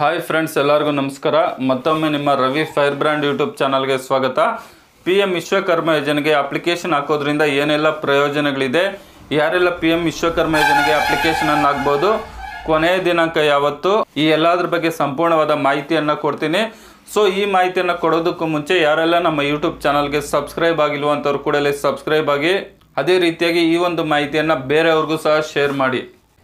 Hi friends, ಎಲ್ಲರಿಗೂ ನಮಸ್ಕಾರ. ಮತ್ತೊಮ್ಮೆ ನಿಮ್ಮ ರವಿ ಫೈರ್ ಬ್ರ್ಯಾಂಡ್ ಯೂಟ್ಯೂಬ್ ಚಾನಲ್ಗೆ ಸ್ವಾಗತ. PM ವಿಶ್ವಕರ್ಮ ಯೋಜನೆಗೆ ಅಪ್ಲಿಕೇಶನ್ ಹಾಕೋದ್ರಿಂದ ಏನೆಲ್ಲ ಪ್ರಯೋಜನಗಳಿದೆ, ಯಾರೆಲ್ಲ PM ವಿಶ್ವಕರ್ಮ ಯೋಜನೆಗೆ ಅಪ್ಲಿಕೇಶನ್ ಹಾಕ್ಬೋದು, ಕೊನೆಯ ದಿನಾಂಕ ಯಾವತ್ತು, ಈ ಎಲ್ಲದ್ರ ಬಗ್ಗೆ ಸಂಪೂರ್ಣವಾದ ಮಾಹಿತಿಯನ್ನು ಕೊಡ್ತೀನಿ. ಸೊ ಈ ಮಾಹಿತಿಯನ್ನು ಕೊಡೋದಕ್ಕೂ ಮುಂಚೆ ಯಾರೆಲ್ಲ ನಮ್ಮ ಯೂಟ್ಯೂಬ್ ಚಾನಲ್ಗೆ ಸಬ್ಸ್ಕ್ರೈಬ್ ಆಗಿಲ್ವಂಥವ್ರು ಕೂಡಲೇ ಸಬ್ಸ್ಕ್ರೈಬ್ ಆಗಿ, ಅದೇ ರೀತಿಯಾಗಿ ಈ ಒಂದು ಮಾಹಿತಿಯನ್ನು ಬೇರೆಯವ್ರಿಗೂ ಸಹ ಶೇರ್ ಮಾಡಿ.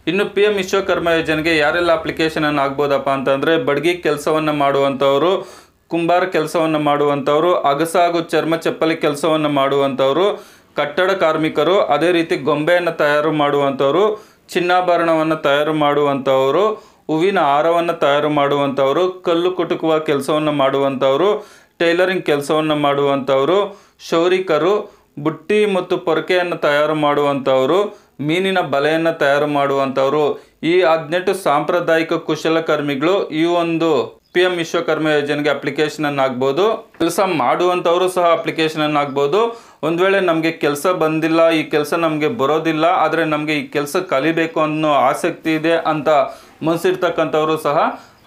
ಇನ್ನು PM ವಿಶ್ವಕರ್ಮ ಯೋಜನೆಗೆ ಯಾರೆಲ್ಲ ಅಪ್ಲಿಕೇಶನನ್ನು ಆಗ್ಬೋದಪ್ಪ ಅಂತಂದರೆ, ಬಡ್ಗಿ ಕೆಲಸವನ್ನು ಮಾಡುವಂಥವರು, ಕುಂಬಾರ ಕೆಲಸವನ್ನು ಮಾಡುವಂಥವರು, ಅಗಸ ಹಾಗೂ ಚರ್ಮ ಚಪ್ಪಲಿ ಕೆಲಸವನ್ನು ಮಾಡುವಂಥವರು, ಕಟ್ಟಡ ಕಾರ್ಮಿಕರು, ಅದೇ ರೀತಿ ಗೊಂಬೆಯನ್ನು ತಯಾರು ಮಾಡುವಂಥವರು, ಚಿನ್ನಾಭರಣವನ್ನು ತಯಾರು ಮಾಡುವಂಥವರು, ಹೂವಿನ ಹಾರವನ್ನು ತಯಾರು ಮಾಡುವಂಥವರು, ಕಲ್ಲು ಕುಟುಕುವ ಕೆಲಸವನ್ನು ಮಾಡುವಂಥವರು, ಟೈಲರಿಂಗ್ ಕೆಲಸವನ್ನು ಮಾಡುವಂಥವರು, ಕ್ಷೌರಿಕರು, ಬುಟ್ಟಿ ಮತ್ತು ಪೊರಕೆಯನ್ನು ತಯಾರು ಮಾಡುವಂಥವರು, ಮೀನಿನ ಬಲೆಯನ್ನು ತಯಾರು ಮಾಡುವಂಥವರು, ಈ 18 ಸಾಂಪ್ರದಾಯಿಕ ಕುಶಲಕರ್ಮಿಗಳು ಈ ಒಂದು PM ವಿಶ್ವಕರ್ಮ ಯೋಜನೆಗೆ ಅಪ್ಲಿಕೇಶನನ್ನು ಆಗ್ಬೋದು. ಕೆಲಸ ಮಾಡುವಂಥವರು ಸಹ ಅಪ್ಲಿಕೇಶನನ್ನು ಆಗ್ಬೋದು. ಒಂದು ವೇಳೆ ನಮಗೆ ಕೆಲಸ ಬಂದಿಲ್ಲ, ಈ ಕೆಲಸ ನಮಗೆ ಬರೋದಿಲ್ಲ, ಆದರೆ ನಮಗೆ ಈ ಕೆಲಸ ಕಲಿಬೇಕು ಅನ್ನೋ ಆಸಕ್ತಿ ಇದೆ ಅಂತ ಮನಸ್ಸಿರ್ತಕ್ಕಂಥವರು ಸಹ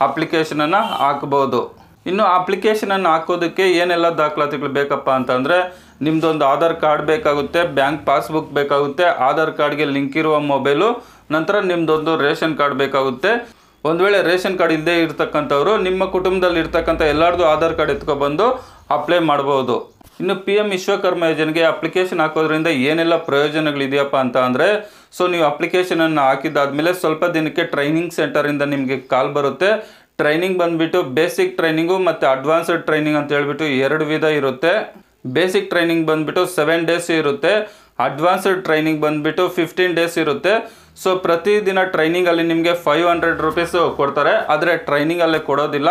ಅಪ್ಲಿಕೇಶನನ್ನು ಹಾಕ್ಬೋದು. ಇನ್ನು ಅಪ್ಲಿಕೇಶನನ್ನು ಹಾಕೋದಕ್ಕೆ ಏನೆಲ್ಲ ದಾಖಲಾತಿಗಳು ಬೇಕಪ್ಪ ಅಂತಂದರೆ, ನಿಮ್ಮದೊಂದು ಆಧಾರ್ ಕಾರ್ಡ್ ಬೇಕಾಗುತ್ತೆ, ಬ್ಯಾಂಕ್ ಪಾಸ್ಬುಕ್ ಬೇಕಾಗುತ್ತೆ, ಆಧಾರ್ ಕಾರ್ಡ್ಗೆ ಲಿಂಕ್ ಇರುವ ಮೊಬೈಲು, ನಂತರ ನಿಮ್ಮದೊಂದು ರೇಷನ್ ಕಾರ್ಡ್ ಬೇಕಾಗುತ್ತೆ. ಒಂದು ವೇಳೆ ರೇಷನ್ ಕಾರ್ಡ್ ಇಲ್ಲದೆ ಇರ್ತಕ್ಕಂಥವ್ರು ನಿಮ್ಮ ಕುಟುಂಬದಲ್ಲಿ ಇರ್ತಕ್ಕಂಥ ಎಲ್ಲರದು ಆಧಾರ್ ಕಾರ್ಡ್ ಎತ್ಕೊಬಂದು ಅಪ್ಲೈ ಮಾಡ್ಬೋದು. ಇನ್ನು PM ವಿಶ್ವಕರ್ಮ ಯೋಜನೆಗೆ ಅಪ್ಲಿಕೇಶನ್ ಹಾಕೋದ್ರಿಂದ ಏನೆಲ್ಲ ಪ್ರಯೋಜನಗಳಿದೆಯಪ್ಪ ಅಂತ ಅಂದರೆ, ಸೊ ನೀವು ಅಪ್ಲಿಕೇಶನನ್ನು ಹಾಕಿದ್ದಾದಮೇಲೆ ಸ್ವಲ್ಪ ದಿನಕ್ಕೆ ಟ್ರೈನಿಂಗ್ ಸೆಂಟರಿಂದ ನಿಮಗೆ ಕಾಲ್ ಬರುತ್ತೆ. ಟ್ರೈನಿಂಗ್ ಬಂದುಬಿಟ್ಟು ಬೇಸಿಕ್ ಟ್ರೈನಿಂಗು ಮತ್ತು ಅಡ್ವಾನ್ಸ್ಡ್ ಟ್ರೈನಿಂಗ್ ಅಂತ ಹೇಳ್ಬಿಟ್ಟು 2 ವಿಧ ಇರುತ್ತೆ. ಬೇಸಿಕ್ ಟ್ರೈನಿಂಗ್ ಬಂದುಬಿಟ್ಟು 7 ಡೇಸ್ ಇರುತ್ತೆ, ಅಡ್ವಾನ್ಸ್ಡ್ ಟ್ರೈನಿಂಗ್ ಬಂದುಬಿಟ್ಟು 15 ಡೇಸ್ ಇರುತ್ತೆ. ಸೊ ಪ್ರತಿದಿನ ಟ್ರೈನಿಂಗಲ್ಲಿ ನಿಮಗೆ 500 ರೂಪೀಸ್ ಕೊಡ್ತಾರೆ, ಆದರೆ ಟ್ರೈನಿಂಗಲ್ಲೇ ಕೊಡೋದಿಲ್ಲ.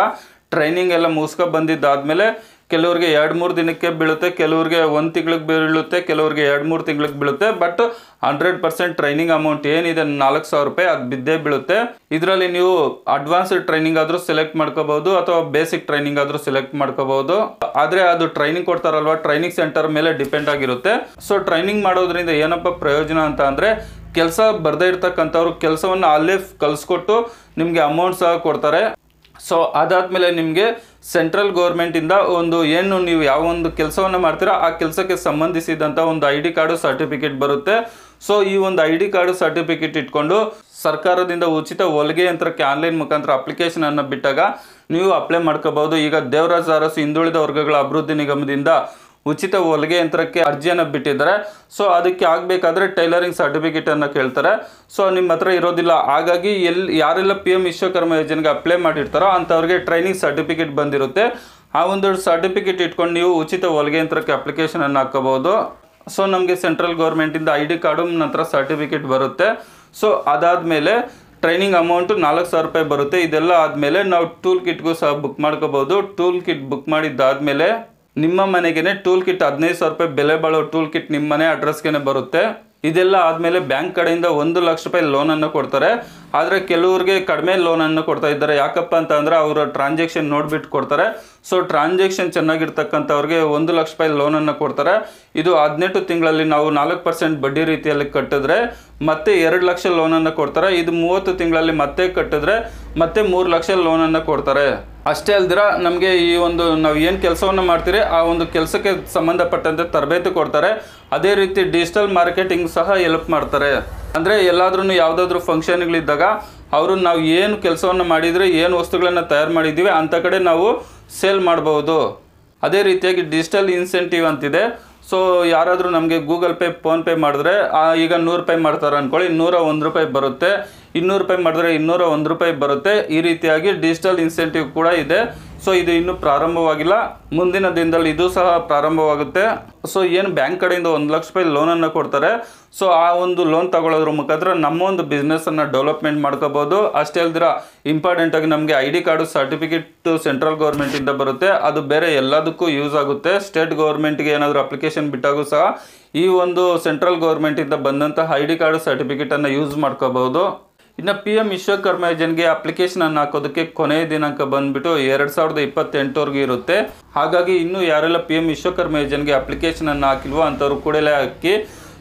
ಟ್ರೈನಿಂಗ್ ಎಲ್ಲ ಮುಗಿಸ್ಕೊ ಬಂದಿದ್ದಾದಮೇಲೆ ಕೆಲವ್ರಿಗೆ 2-3 ದಿನಕ್ಕೆ ಬೀಳುತ್ತೆ, ಕೆಲವ್ರಿಗೆ 1 ತಿಂಗಳಿಗೆ ಬೀಳುತ್ತೆ, ಕೆಲವ್ರಿಗೆ 2-3 ತಿಂಗಳಿಗೆ ಬೀಳುತ್ತೆ. ಬಟ್ 100% ಟ್ರೈನಿಂಗ್ ಅಮೌಂಟ್ ಏನಿದೆ 4,000 ರೂಪಾಯಿ ಅದು ಬಿದ್ದೇ ಬೀಳುತ್ತೆ. ಇದರಲ್ಲಿ ನೀವು ಅಡ್ವಾನ್ಸ್ಡ್ ಟ್ರೈನಿಂಗ್ ಆದರೂ ಸೆಲೆಕ್ಟ್ ಮಾಡ್ಕೋಬಹುದು ಅಥವಾ ಬೇಸಿಕ್ ಟ್ರೈನಿಂಗ್ ಆದರೂ ಸೆಲೆಕ್ಟ್ ಮಾಡ್ಕೋಬಹುದು. ಆದರೆ ಅದು ಟ್ರೈನಿಂಗ್ ಕೊಡ್ತಾರಲ್ವ, ಟ್ರೈನಿಂಗ್ ಸೆಂಟರ್ ಮೇಲೆ ಡಿಪೆಂಡ್ ಆಗಿರುತ್ತೆ. ಸೊ ಟ್ರೈನಿಂಗ್ ಮಾಡೋದ್ರಿಂದ ಏನಪ್ಪ ಪ್ರಯೋಜನ ಅಂತ ಅಂದರೆ, ಕೆಲಸ ಬರದೇ ಇರ್ತಕ್ಕಂಥವ್ರು ಕೆಲಸವನ್ನು ಅಲ್ಲೇ ಕಲಿಸ್ಕೊಟ್ಟು ನಿಮಗೆ ಅಮೌಂಟ್ ಸಹ ಕೊಡ್ತಾರೆ. ಸೊ ಅದಾದಮೇಲೆ ನಿಮಗೆ ಸೆಂಟ್ರಲ್ ಗೌರ್ಮೆಂಟಿಂದ ಏನು ನೀವು ಯಾವ ಒಂದು ಕೆಲಸವನ್ನು ಮಾಡ್ತೀರಾ ಆ ಕೆಲಸಕ್ಕೆ ಸಂಬಂಧಿಸಿದಂಥ ಒಂದು ID ಕಾರ್ಡು ಸರ್ಟಿಫಿಕೇಟ್ ಬರುತ್ತೆ. ಸೊ ಈ ಒಂದು ID ಕಾರ್ಡು ಸರ್ಟಿಫಿಕೇಟ್ ಇಟ್ಕೊಂಡು ಸರ್ಕಾರದಿಂದ ಉಚಿತ ಹೊಲಿಗೆ ಯಂತ್ರಕ್ಕೆ ಆನ್ಲೈನ್ ಮುಖಾಂತರ ಅಪ್ಲಿಕೇಶನನ್ನು ಬಿಟ್ಟಾಗ ನೀವು ಅಪ್ಲೈ ಮಾಡ್ಕೋಬಹುದು. ಈಗ ದೇವರಾಜ ಅರಸು ಹಿಂದುಳಿದ ವರ್ಗಗಳ ಅಭಿವೃದ್ಧಿ ನಿಗಮದಿಂದ ಉಚಿತ ಹೊಲಿಗೆ ಯಂತ್ರಕ್ಕೆ ಅರ್ಜಿಯನ್ನು ಬಿಟ್ಟಿದ್ದಾರೆ. ಸೊ ಅದಕ್ಕೆ ಆಗಬೇಕಾದ್ರೆ ಟೈಲರಿಂಗ್ ಸರ್ಟಿಫಿಕೇಟನ್ನು ಕೇಳ್ತಾರೆ. ಸೊ ನಿಮ್ಮ ಹತ್ರ ಇರೋದಿಲ್ಲ, ಹಾಗಾಗಿ ಯಾರೆಲ್ಲ PM ವಿಶ್ವಕರ್ಮ ಯೋಜನೆಗೆ ಅಪ್ಲೈ ಮಾಡಿರ್ತಾರೋ ಅಂಥವ್ರಿಗೆ ಟ್ರೈನಿಂಗ್ ಸರ್ಟಿಫಿಕೇಟ್ ಬಂದಿರುತ್ತೆ. ಆ ಒಂದು ಸರ್ಟಿಫಿಕೇಟ್ ಇಟ್ಕೊಂಡು ನೀವು ಉಚಿತ ಹೊಲಿಗೆ ಯಂತ್ರಕ್ಕೆ ಅಪ್ಲಿಕೇಶನನ್ನು ಹಾಕೋಬಹುದು. ಸೊ ನಮಗೆ ಸೆಂಟ್ರಲ್ ಗೌರ್ಮೆಂಟಿಂದ ID ಕಾರ್ಡು ನಂತರ ಸರ್ಟಿಫಿಕೇಟ್ ಬರುತ್ತೆ. ಸೊ ಅದಾದಮೇಲೆ ಟ್ರೈನಿಂಗ್ ಅಮೌಂಟು 4,000 ರೂಪಾಯಿ ಬರುತ್ತೆ. ಇದೆಲ್ಲ ಆದಮೇಲೆ ನಾವು ಟೂಲ್ ಕಿಟ್ಗೂ ಸಹ ಬುಕ್ ಮಾಡ್ಕೋಬೋದು. ಟೂಲ್ ಕಿಟ್ ಬುಕ್ ಮಾಡಿದ್ದಾದಮೇಲೆ ನಿಮ್ಮ ಮನೆಗೇ ಟೂಲ್ ಕಿಟ್ 15,000 ರೂಪಾಯಿ ಬೆಲೆ ಬಾಳೋ ಟೂಲ್ ಕಿಟ್ ನಿಮ್ಮ ಮನೆ ಅಡ್ರೆಸ್ಗೆ ಬರುತ್ತೆ. ಇದೆಲ್ಲ ಆದಮೇಲೆ ಬ್ಯಾಂಕ್ ಕಡೆಯಿಂದ 1 ಲಕ್ಷ ರೂಪಾಯಿ ಲೋನನ್ನು ಕೊಡ್ತಾರೆ. ಆದರೆ ಕೆಲವ್ರಿಗೆ ಕಡಿಮೆ ಲೋನನ್ನು ಕೊಡ್ತಾ ಇದ್ದಾರೆ. ಯಾಕಪ್ಪ ಅಂತ ಅಂದರೆ ಅವರ ಟ್ರಾನ್ಸಾಕ್ಷನ್ ನೋಡಿಬಿಟ್ಟು ಕೊಡ್ತಾರೆ. ಸೊ ಟ್ರಾನ್ಸಾಕ್ಷನ್ ಚೆನ್ನಾಗಿರ್ತಕ್ಕಂಥವ್ರಿಗೆ 1 ಲಕ್ಷ ರೂಪಾಯಿ ಲೋನನ್ನು ಕೊಡ್ತಾರೆ. ಇದು 18 ತಿಂಗಳಲ್ಲಿ ನಾವು 4% ಬಡ್ಡಿ ರೀತಿಯಲ್ಲಿ ಕಟ್ಟಿದ್ರೆ ಮತ್ತೆ 2 ಲಕ್ಷ ಲೋನನ್ನು ಕೊಡ್ತಾರೆ. ಇದು 30 ತಿಂಗಳಲ್ಲಿ ಮತ್ತೆ ಕಟ್ಟಿದ್ರೆ ಮತ್ತೆ 3 ಲಕ್ಷ ಲೋನನ್ನು ಕೊಡ್ತಾರೆ. ಅಷ್ಟೇ ಅಲ್ದಿರ ನಮಗೆ ಈ ಒಂದು ನಾವು ಏನು ಕೆಲಸವನ್ನು ಮಾಡ್ತೀರಿ ಆ ಒಂದು ಕೆಲಸಕ್ಕೆ ಸಂಬಂಧಪಟ್ಟಂತೆ ತರಬೇತಿ ಕೊಡ್ತಾರೆ. ಅದೇ ರೀತಿ ಡಿಜಿಟಲ್ ಮಾರ್ಕೆಟಿಂಗ್ ಸಹ ಹೆಲ್ಪ್ ಮಾಡ್ತಾರೆ. ಅಂದರೆ ಎಲ್ಲಾದ್ರೂ ಯಾವುದಾದ್ರೂ ಫಂಕ್ಷನ್ಗಳಿದ್ದಾಗ ಅವರು ನಾವು ಏನು ಕೆಲಸವನ್ನು ಮಾಡಿದರೆ ಏನು ವಸ್ತುಗಳನ್ನು ತಯಾರು ಮಾಡಿದ್ದೀವಿ ಅಂಥ ಕಡೆ ನಾವು ಸೇಲ್ ಮಾಡ್ಬೋದು. ಅದೇ ರೀತಿಯಾಗಿ ಡಿಜಿಟಲ್ ಇನ್ಸೆಂಟಿವ್ ಅಂತಿದೆ. ಸೊ ಯಾರಾದರೂ ನಮಗೆ ಗೂಗಲ್ ಪೇ ಫೋನ್ಪೇ ಮಾಡಿದ್ರೆ ಈಗ 100 ರೂಪಾಯಿ ಮಾಡ್ತಾರೆ ಅಂದ್ಕೊಳ್ಳಿ, 101 ರೂಪಾಯಿ ಬರುತ್ತೆ. 200 ರೂಪಾಯಿ ಮಾಡಿದ್ರೆ 201 ರೂಪಾಯಿ ಬರುತ್ತೆ. ಈ ರೀತಿಯಾಗಿ ಡಿಜಿಟಲ್ ಇನ್ಸೆಂಟಿವ್ ಕೂಡ ಇದೆ. ಸೊ ಇದು ಇನ್ನೂ ಪ್ರಾರಂಭವಾಗಿಲ್ಲ, ಮುಂದಿನ ದಿನದಲ್ಲಿ ಇದು ಸಹ ಪ್ರಾರಂಭವಾಗುತ್ತೆ. ಸೊ ಏನು ಬ್ಯಾಂಕ್ ಕಡೆಯಿಂದ 1 ಲಕ್ಷ ರೂಪಾಯಿ ಲೋನನ್ನು ಕೊಡ್ತಾರೆ. ಸೊ ಆ ಒಂದು ಲೋನ್ ತಗೊಳ್ಳೋದ್ರ ಮುಖಾಂತರ ನಮ್ಮ ಒಂದು ಬಿಸ್ನೆಸ್ಸನ್ನು ಡೆವಲಪ್ಮೆಂಟ್ ಮಾಡ್ಕೋಬೋದು. ಅಷ್ಟೇ ಅಲ್ದಿರ ಇಂಪಾರ್ಟೆಂಟಾಗಿ ನಮಗೆ ID ಕಾರ್ಡು ಸರ್ಟಿಫಿಕೇಟ್ ಸೆಂಟ್ರಲ್ ಗೌರ್ಮೆಂಟಿಂದ ಬರುತ್ತೆ. ಅದು ಬೇರೆ ಎಲ್ಲದಕ್ಕೂ ಯೂಸ್ ಆಗುತ್ತೆ. ಸ್ಟೇಟ್ ಗೌರ್ಮೆಂಟ್ಗೆ ಏನಾದರೂ ಅಪ್ಲಿಕೇಶನ್ ಬಿಟ್ಟಾಗೂ ಸಹ ಈ ಒಂದು ಸೆಂಟ್ರಲ್ ಗೌರ್ಮೆಂಟಿಂದ ಬಂದಂತಹ ID ಕಾರ್ಡು ಸರ್ಟಿಫಿಕೇಟನ್ನು ಯೂಸ್ ಮಾಡ್ಕೋಬಹುದು. ಇನ್ನು PM ವಿಶ್ವಕರ್ಮ ಯೋಜನೆಗೆ ಅಪ್ಲಿಕೇಶನನ್ನು ಹಾಕೋದಕ್ಕೆ ಕೊನೆಯ ದಿನಾಂಕ ಬಂದುಬಿಟ್ಟು 2028ವರೆಗೂ ಇರುತ್ತೆ. ಹಾಗಾಗಿ ಇನ್ನೂ ಯಾರೆಲ್ಲ PM ವಿಶ್ವಕರ್ಮ ಯೋಜನೆಗೆ ಅಪ್ಲಿಕೇಶನನ್ನು ಹಾಕಿಲ್ವೋ ಅಂಥವ್ರು ಕೂಡಲೇ ಹಾಕಿ.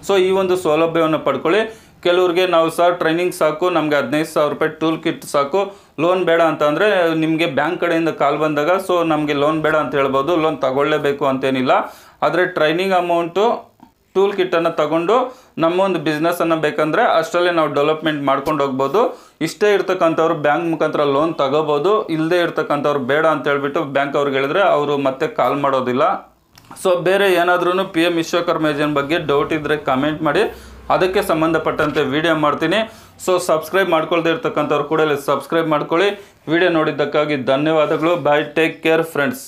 ಸೊ ಈ ಒಂದು ಸೌಲಭ್ಯವನ್ನು ಪಡ್ಕೊಳ್ಳಿ. ಕೆಲವ್ರಿಗೆ ನಾವು ಸಹ ಟ್ರೈನಿಂಗ್ ಸಾಕು, ನಮಗೆ 15,000 ರೂಪಾಯಿ ಟೂಲ್ ಕಿಟ್ ಸಾಕು, ಲೋನ್ ಬೇಡ ಅಂತಂದರೆ ನಿಮಗೆ ಬ್ಯಾಂಕ್ ಕಡೆಯಿಂದ ಕಾಲ್ ಬಂದಾಗ ಸೊ ನಮಗೆ ಲೋನ್ ಬೇಡ ಅಂತ ಹೇಳ್ಬೋದು, ಲೋನ್ ತಗೊಳ್ಳೇಬೇಕು ಅಂತೇನಿಲ್ಲ. ಆದರೆ ಟ್ರೈನಿಂಗ್ ಅಮೌಂಟು ಟೂಲ್ ಕಿಟ್ಟನ್ನು ತಗೊಂಡು ನಮ್ಮ ಒಂದು ಬಿಸ್ನೆಸ್ಸನ್ನು ಬೇಕಂದರೆ ಅಷ್ಟರಲ್ಲೇ ನಾವು ಡೆವಲಪ್ಮೆಂಟ್ ಮಾಡ್ಕೊಂಡು ಹೋಗ್ಬೋದು. ಇಷ್ಟೇ ಇರ್ತಕ್ಕಂಥವ್ರು ಬ್ಯಾಂಕ್ ಮುಖಾಂತರ ಲೋನ್ ತಗೋಬೋದು, ಇಲ್ಲದೇ ಇರ್ತಕ್ಕಂಥವ್ರು ಬೇಡ ಅಂತ ಹೇಳ್ಬಿಟ್ಟು ಬ್ಯಾಂಕ್ ಅವ್ರಿಗೆ ಹೇಳಿದ್ರೆ ಅವರು ಮತ್ತೆ ಕಾಲ್ ಮಾಡೋದಿಲ್ಲ. ಸೊ ಬೇರೆ ಏನಾದ್ರೂ PM ವಿಶ್ವಕರ್ಮ ಯೋಜನೆ ಬಗ್ಗೆ ಡೌಟ್ ಇದ್ದರೆ ಕಮೆಂಟ್ ಮಾಡಿ, ಅದಕ್ಕೆ ಸಂಬಂಧಪಟ್ಟಂತೆ ವಿಡಿಯೋ ಮಾಡ್ತೀನಿ. ಸೊ ಸಬ್ಸ್ಕ್ರೈಬ್ ಮಾಡ್ಕೊಳ್ದೇ ಇರ್ತಕ್ಕಂಥವ್ರು ಕೂಡ ಸಬ್ಸ್ಕ್ರೈಬ್ ಮಾಡ್ಕೊಳ್ಳಿ. ವಿಡಿಯೋ ನೋಡಿದ್ದಕ್ಕಾಗಿ ಧನ್ಯವಾದಗಳು. ಬಾಯ್, ಟೇಕ್ ಕೇರ್ ಫ್ರೆಂಡ್ಸ್.